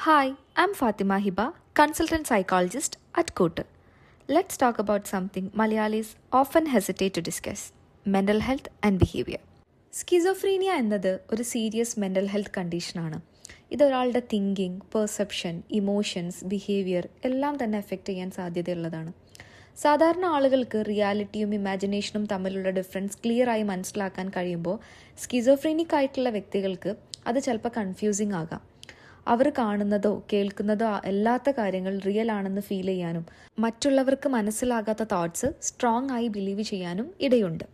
Hi, I'm Fatima Hiba, consultant psychologist at Kotu. Let's talk about something Malayalis often hesitate to discuss: mental health and behavior. Schizophrenia എന്നത് ഒരു serious mental health കണ്ടീഷനാണ്. ഇതൊരാളുടെ thinking, perception, emotions, behaviour എല്ലാം തന്നെ effect ചെയ്യാൻ സാധ്യതയുള്ളതാണ്. സാധാരണ ആളുകൾക്ക് റിയാലിറ്റിയും ഇമാജിനേഷനും തമ്മിലുള്ള difference clear ആയി മനസ്സിലാക്കാൻ കഴിയുമ്പോൾ സ്കിസോഫ്രീനിക് ആയിട്ടുള്ള വ്യക്തികൾക്ക് അത് ചിലപ്പോൾ കൺഫ്യൂസിങ് ആകാം. അവർ കാണുന്നതോ കേൾക്കുന്നതോ അല്ലാത്ത കാര്യങ്ങൾ റിയൽ ആണെന്ന് ഫീൽ ചെയ്യാനും മറ്റുള്ളവർക്ക് മനസ്സിലാകാത്ത തോട്ട്സ് സ്ട്രോങ് ആയി ബിലീവ് ചെയ്യാനും ഇടയുണ്ട്.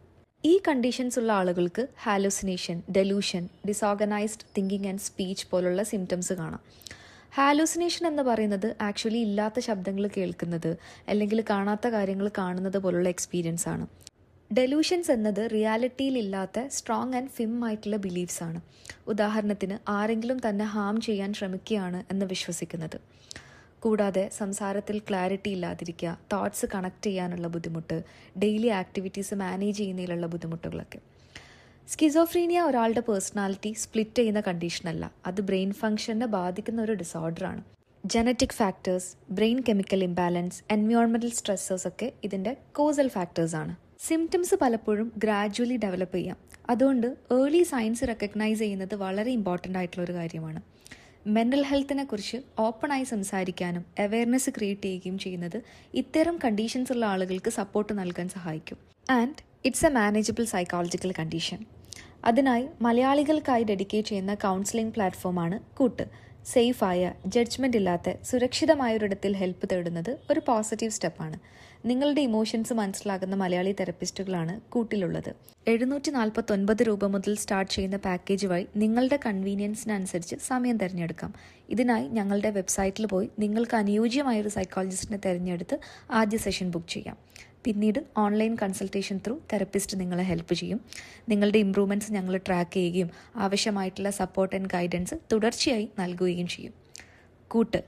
ഈ കണ്ടീഷൻസ് ഉള്ള ആളുകൾക്ക് hallucination, delusion, disorganised thinking and speech പോലുള്ള സിംറ്റംസ് കാണാം. ഹാലൂസിനേഷൻ എന്ന് പറയുന്നത് ആക്ച്വലി ഇല്ലാത്ത ശബ്ദങ്ങൾ കേൾക്കുന്നത് അല്ലെങ്കിൽ കാണാത്ത കാര്യങ്ങൾ കാണുന്നത് പോലുള്ള എക്സ്പീരിയൻസ് ആണ്. ഡെലൂഷൻസ് എന്നത് റിയാലിറ്റിയിൽ ഇല്ലാത്ത സ്ട്രോങ് ആൻഡ് ഫിം ആയിട്ടുള്ള ബിലീഫ്സ് ആണ്. ഉദാഹരണത്തിന് ആരെങ്കിലും തന്നെ ഹാം ചെയ്യാൻ ശ്രമിക്കുകയാണ് എന്ന് വിശ്വസിക്കുന്നത്. കൂടാതെ സംസാരത്തിൽ ക്ലാരിറ്റി ഇല്ലാതിരിക്കുക, തോട്ട്സ് കണക്ട് ചെയ്യാനുള്ള ബുദ്ധിമുട്ട്, ഡെയിലി ആക്ടിവിറ്റീസ് മാനേജ് ചെയ്യുന്നതിലുള്ള ബുദ്ധിമുട്ടുകളൊക്കെ. സ്കിസോഫ്രീനിയ ഒരാളുടെ പേഴ്സണാലിറ്റി സ്പ്ലിറ്റ് ചെയ്യുന്ന കണ്ടീഷനല്ല, അത് ബ്രെയിൻ ഫംഗ്ഷനെ ബാധിക്കുന്ന ഒരു ഡിസോർഡറാണ്. Genetic factors, brain chemical imbalance, environmental stressors ഒക്കെ ഇതിൻ്റെ കോസൽ ഫാക്ടേഴ്സാണ്. സിംറ്റംസ് പലപ്പോഴും ഗ്രാജ്വലി ഡെവലപ്പ് ചെയ്യാം. അതുകൊണ്ട് ഏർലി സയൻസ് റെക്കഗ്നൈസ് ചെയ്യുന്നത് വളരെ ഇമ്പോർട്ടൻ്റ് ആയിട്ടുള്ളൊരു കാര്യമാണ്. മെൻ്റൽ ഹെൽത്തിനെ കുറിച്ച് ഓപ്പണായി സംസാരിക്കാനും അവയർനെസ് ക്രിയേറ്റ് ചെയ്യുകയും ചെയ്യുന്നത് ഇത്തരം കണ്ടീഷൻസ് ഉള്ള ആളുകൾക്ക് സപ്പോർട്ട് നൽകാൻ സഹായിക്കും. And it's A manageable psychological condition. അതിനായി മലയാളികൾക്കായി ഡെഡിക്കേറ്റ് ചെയ്യുന്ന കൗൺസിലിംഗ് പ്ലാറ്റ്ഫോമാണ് കൂട്ട്. സേഫായ, ജഡ്ജ്മെൻ്റ് ഇല്ലാത്ത, സുരക്ഷിതമായൊരിടത്തിൽ ഹെൽപ്പ് തേടുന്നത് ഒരു പോസിറ്റീവ് സ്റ്റെപ്പാണ്. നിങ്ങളുടെ ഇമോഷൻസ് മനസ്സിലാകുന്ന മലയാളി തെറപ്പിസ്റ്റുകളാണ് കൂട്ടിലുള്ളത്. 749 രൂപ മുതൽ സ്റ്റാർട്ട് ചെയ്യുന്ന പാക്കേജ് വഴി നിങ്ങളുടെ കൺവീനിയൻസിനനുസരിച്ച് സമയം തിരഞ്ഞെടുക്കാം. ഇതിനായി ഞങ്ങളുടെ വെബ്സൈറ്റിൽ പോയി നിങ്ങൾക്ക് അനുയോജ്യമായൊരു സൈക്കോളജിസ്റ്റിനെ തിരഞ്ഞെടുത്ത് ആദ്യ സെഷൻ ബുക്ക് ചെയ്യാം. പിന്നീട് ഓൺലൈൻ കൺസൾട്ടേഷൻ ത്രൂ തെറപ്പിസ്റ്റ് നിങ്ങളെ ഹെൽപ്പ് ചെയ്യും. നിങ്ങളുടെ ഇംപ്രൂവ്മെൻറ്റ്സ് ഞങ്ങൾ ട്രാക്ക് ചെയ്യുകയും ആവശ്യമായിട്ടുള്ള സപ്പോർട്ട് ആൻഡ് ഗൈഡൻസ് തുടർച്ചയായി നൽകുകയും ചെയ്യും. കൂട്ട്,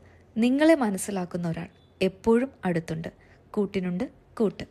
നിങ്ങളെ മനസ്സിലാക്കുന്ന ഒരാൾ എപ്പോഴും അടുത്തുണ്ട്. കൂട്ടിനുണ്ട് കൂട്ട്.